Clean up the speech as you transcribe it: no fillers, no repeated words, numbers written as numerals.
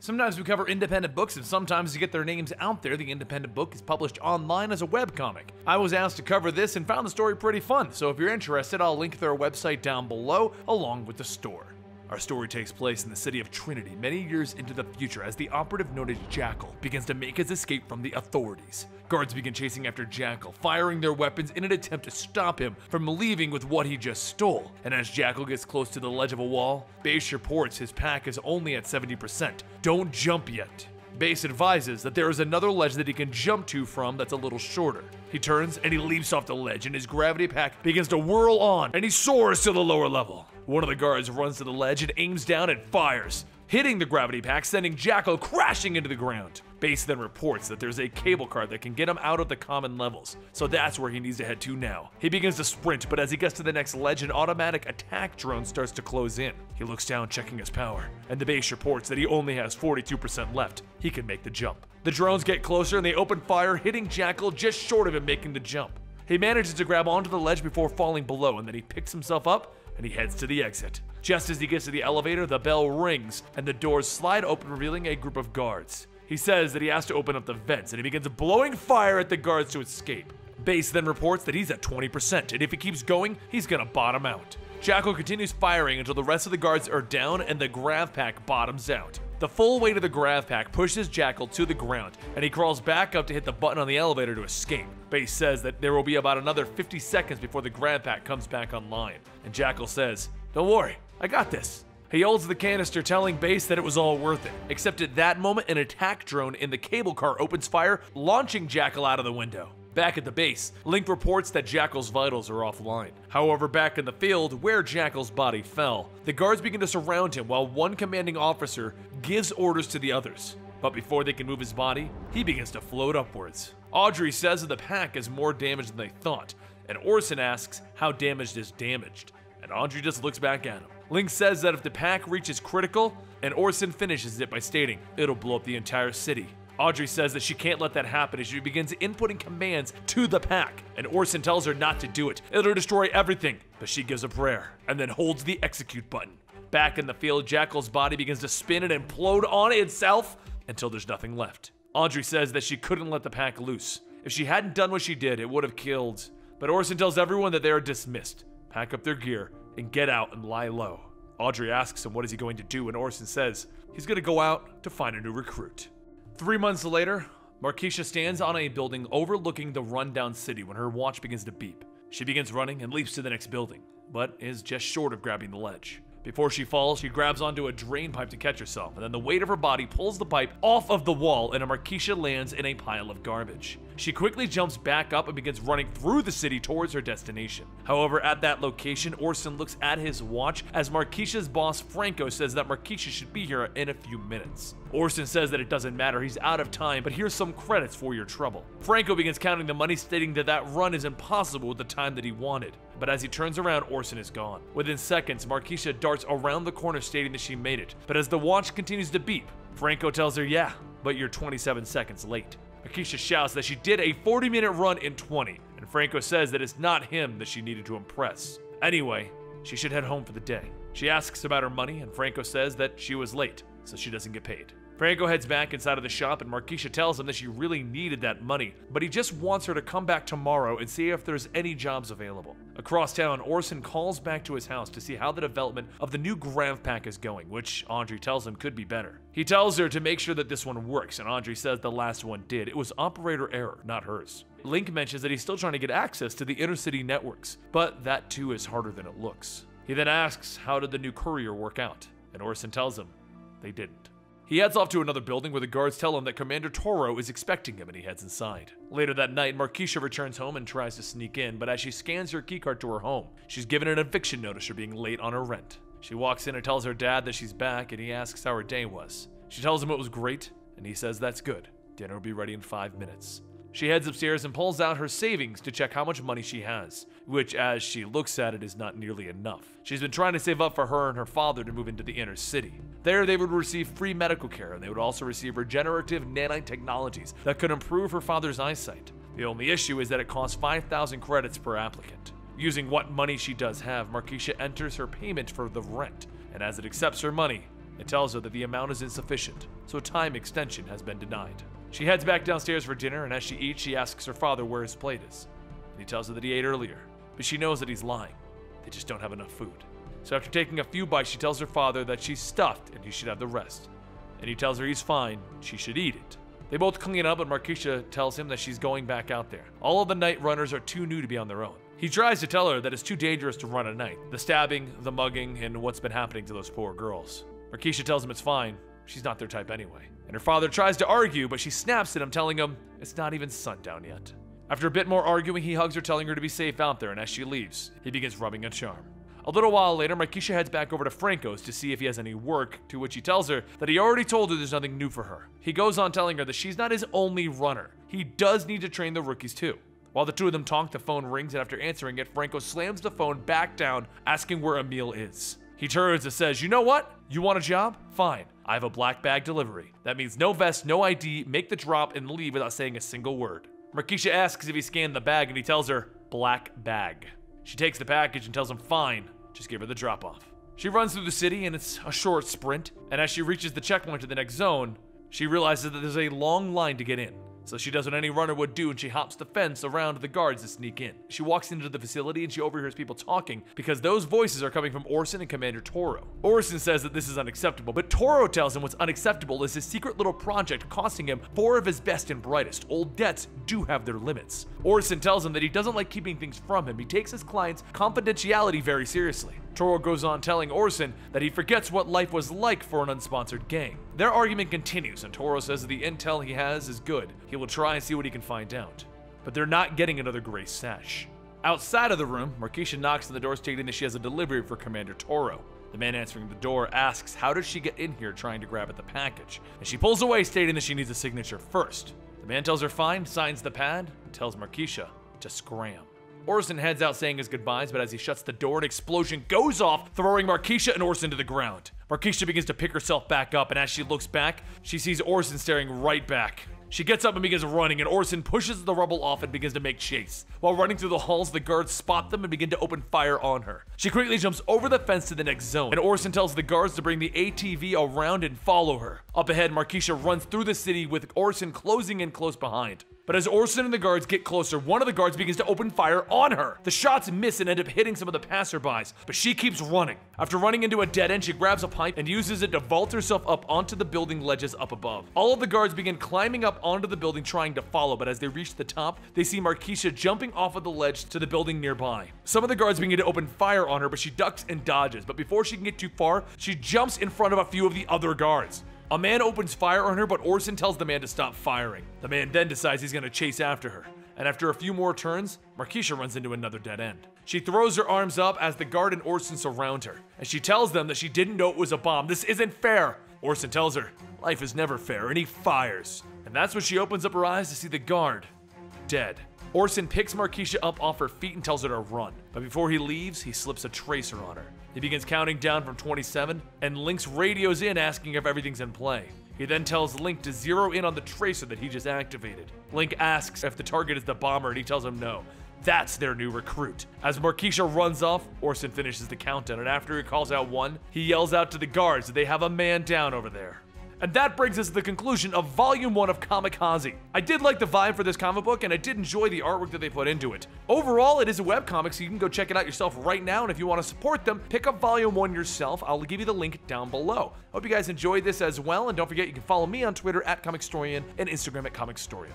Sometimes we cover independent books, and sometimes to get their names out there, the independent book is published online as a webcomic. I was asked to cover this and found the story pretty fun, so if you're interested, I'll link their website down below along with the store. Our story takes place in the city of Trinity many years into the future as the operative known as Jackal begins to make his escape from the authorities. Guards begin chasing after Jackal, firing their weapons in an attempt to stop him from leaving with what he just stole. And as Jackal gets close to the ledge of a wall, Base reports his pack is only at 70%. Don't jump yet. Base advises that there is another ledge that he can jump to from that's a little shorter. He turns and he leaps off the ledge and his gravity pack begins to whirl on and he soars to the lower level. One of the guards runs to the ledge and aims down and fires, hitting the gravity pack, sending Jackal crashing into the ground. Base then reports that there's a cable car that can get him out of the common levels, so that's where he needs to head to now. He begins to sprint, but as he gets to the next ledge, an automatic attack drone starts to close in. He looks down, checking his power, and the base reports that he only has 42% left. He can make the jump. The drones get closer and they open fire, hitting Jackal just short of him making the jump. He manages to grab onto the ledge before falling below, and then he picks himself up and he heads to the exit. Just as he gets to the elevator, the bell rings and the doors slide open, revealing a group of guards. He says that he has to open up the vents and he begins blowing fire at the guards to escape. Base then reports that he's at 20%, and if he keeps going, he's gonna bottom out. Jackal continues firing until the rest of the guards are down and the grav pack bottoms out. The full weight of the grav pack pushes Jackal to the ground, and he crawls back up to hit the button on the elevator to escape. Base says that there will be about another 50 seconds before the grav pack comes back online, and Jackal says, "Don't worry, I got this." He holds the canister, telling Base that it was all worth it. Except at that moment, an attack drone in the cable car opens fire, launching Jackal out of the window. Back at the base, Link reports that Jackal's vitals are offline. However, back in the field, where Jackal's body fell, the guards begin to surround him while one commanding officer gives orders to the others. But before they can move his body, he begins to float upwards. Audrey says that the pack is more damaged than they thought, and Orson asks how damaged is damaged, and Audrey just looks back at him. Link says that if the pack reaches critical, and Orson finishes it by stating, it'll blow up the entire city. Audrey says that she can't let that happen as she begins inputting commands to the pack, and Orson tells her not to do it. It'll destroy everything, but she gives a prayer, and then holds the execute button. Back in the field, Jackal's body begins to spin and implode on itself until there's nothing left. Audrey says that she couldn't let the pack loose. If she hadn't done what she did, it would have killed. But Orson tells everyone that they are dismissed, pack up their gear, and get out and lie low. Audrey asks him what is he going to do, and Orson says he's going to go out to find a new recruit. 3 months later, Markeisha stands on a building overlooking the rundown city when her watch begins to beep. She begins running and leaps to the next building, but is just short of grabbing the ledge. Before she falls, she grabs onto a drain pipe to catch herself, and then the weight of her body pulls the pipe off of the wall, and Markeisha lands in a pile of garbage. She quickly jumps back up and begins running through the city towards her destination. However, at that location, Orson looks at his watch as Markeisha's boss Franco says that Markeisha should be here in a few minutes. Orson says that it doesn't matter, he's out of time, but here's some credits for your trouble. Franco begins counting the money, stating that that run is impossible with the time that he wanted. But as he turns around, Orson is gone. Within seconds, Markeisha darts around the corner stating that she made it. But as the watch continues to beep, Franco tells her, yeah, but you're 27 seconds late. Markeisha shouts that she did a 40-minute run in 20, and Franco says that it's not him that she needed to impress. Anyway, she should head home for the day. She asks about her money, and Franco says that she was late, so she doesn't get paid. Franco heads back inside of the shop, and Markeisha tells him that she really needed that money, but he just wants her to come back tomorrow and see if there's any jobs available. Across town, Orson calls back to his house to see how the development of the new grav pack is going, which Audrey tells him could be better. He tells her to make sure that this one works, and Audrey says the last one did. It was operator error, not hers. Link mentions that he's still trying to get access to the intercity networks, but that too is harder than it looks. He then asks how did the new courier work out, and Orson tells him they didn't. He heads off to another building where the guards tell him that Commander Toro is expecting him, and he heads inside. Later that night, Markeisha returns home and tries to sneak in, but as she scans her keycard to her home, she's given an eviction notice for being late on her rent. She walks in and tells her dad that she's back, and he asks how her day was. She tells him it was great, and he says that's good. Dinner will be ready in 5 minutes. She heads upstairs and pulls out her savings to check how much money she has, which as she looks at it is not nearly enough. She's been trying to save up for her and her father to move into the inner city. There they would receive free medical care, and they would also receive regenerative nanite technologies that could improve her father's eyesight. The only issue is that it costs 5,000 credits per applicant. Using what money she does have, Markeisha enters her payment for the rent, and as it accepts her money, It tells her that the amount is insufficient, so time extension has been denied. She heads back downstairs for dinner, and as she eats, she asks her father where his plate is. And he tells her that he ate earlier, but she knows that he's lying. They just don't have enough food. So after taking a few bites, she tells her father that she's stuffed and he should have the rest. And he tells her he's fine, she should eat it. They both clean up, and Markeisha tells him that she's going back out there. All of the night runners are too new to be on their own. He tries to tell her that it's too dangerous to run at night. The stabbing, the mugging, and what's been happening to those poor girls. Markeisha tells him it's fine. She's not their type anyway. And her father tries to argue, but she snaps at him, telling him it's not even sundown yet. After a bit more arguing, he hugs her, telling her to be safe out there, and as she leaves, he begins rubbing a charm. A little while later, Markeisha heads back over to Franco's to see if he has any work, to which he tells her that he already told her there's nothing new for her. He goes on telling her that she's not his only runner. He does need to train the rookies too. While the two of them talk, the phone rings, and after answering it, Franco slams the phone back down, asking where Emil is. He turns and says, "You know what? You want a job? Fine. I have a black bag delivery. That means no vest, no ID, make the drop, and leave without saying a single word." Markeisha asks if he scanned the bag, and he tells her, "Black bag." She takes the package and tells him, "Fine, just give her the drop off." She runs through the city, and it's a short sprint, and as she reaches the checkpoint to the next zone, she realizes that there's a long line to get in. So she does what any runner would do, and she hops the fence around the guards to sneak in. She walks into the facility, and she overhears people talking because those voices are coming from Orson and Commander Toro. Orson says that this is unacceptable, but Toro tells him what's unacceptable is his secret little project costing him 4 of his best and brightest. Old debts do have their limits. Orson tells him that he doesn't like keeping things from him. He takes his client's confidentiality very seriously. Toro goes on telling Orson that he forgets what life was like for an unsponsored gang. Their argument continues, and Toro says that the intel he has is good. He will try and see what he can find out. But they're not getting another gray sash. Outside of the room, Markeisha knocks on the door, stating that she has a delivery for Commander Toro. The man answering the door asks how does she get in here, trying to grab at the package, and she pulls away, stating that she needs a signature first. The man tells her fine, signs the pad, and tells Markeisha to scram. Orson heads out saying his goodbyes, but as he shuts the door, an explosion goes off, throwing Markeisha and Orson to the ground. Markeisha begins to pick herself back up, and as she looks back, she sees Orson staring right back. She gets up and begins running, and Orson pushes the rubble off and begins to make chase. While running through the halls, the guards spot them and begin to open fire on her. She quickly jumps over the fence to the next zone, and Orson tells the guards to bring the ATV around and follow her. Up ahead, Markeisha runs through the city with Orson closing in close behind. But as Orson and the guards get closer, one of the guards begins to open fire on her. The shots miss and end up hitting some of the passerbys, but she keeps running. After running into a dead end, she grabs a pipe and uses it to vault herself up onto the building ledges up above. All of the guards begin climbing up onto the building trying to follow, but as they reach the top, they see Markeisha jumping off of the ledge to the building nearby. Some of the guards begin to open fire on her, but she ducks and dodges, but before she can get too far, she jumps in front of a few of the other guards. A man opens fire on her, but Orson tells the man to stop firing. The man then decides he's going to chase after her. And after a few more turns, Markeisha runs into another dead end. She throws her arms up as the guard and Orson surround her. And she tells them that she didn't know it was a bomb. This isn't fair. Orson tells her, life is never fair, and he fires. And that's when she opens up her eyes to see the guard dead. Orson picks Markeisha up off her feet and tells her to run. But before he leaves, he slips a tracer on her. He begins counting down from 27, and Link's radios in asking if everything's in play. He then tells Link to zero in on the tracer that he just activated. Link asks if the target is the bomber, and he tells him no. That's their new recruit. As Markeisha runs off, Orson finishes the countdown, and after he calls out 1, he yells out to the guards that they have a man down over there. And that brings us to the conclusion of Volume 1 of Kamikaze. I did like the vibe for this comic book, and I did enjoy the artwork that they put into it. Overall, it is a webcomic, so you can go check it out yourself right now, and if you want to support them, pick up Volume 1 yourself. I'll give you the link down below. Hope you guys enjoyed this as well, and don't forget you can follow me on Twitter at Comicstorian and Instagram at Comicstorian.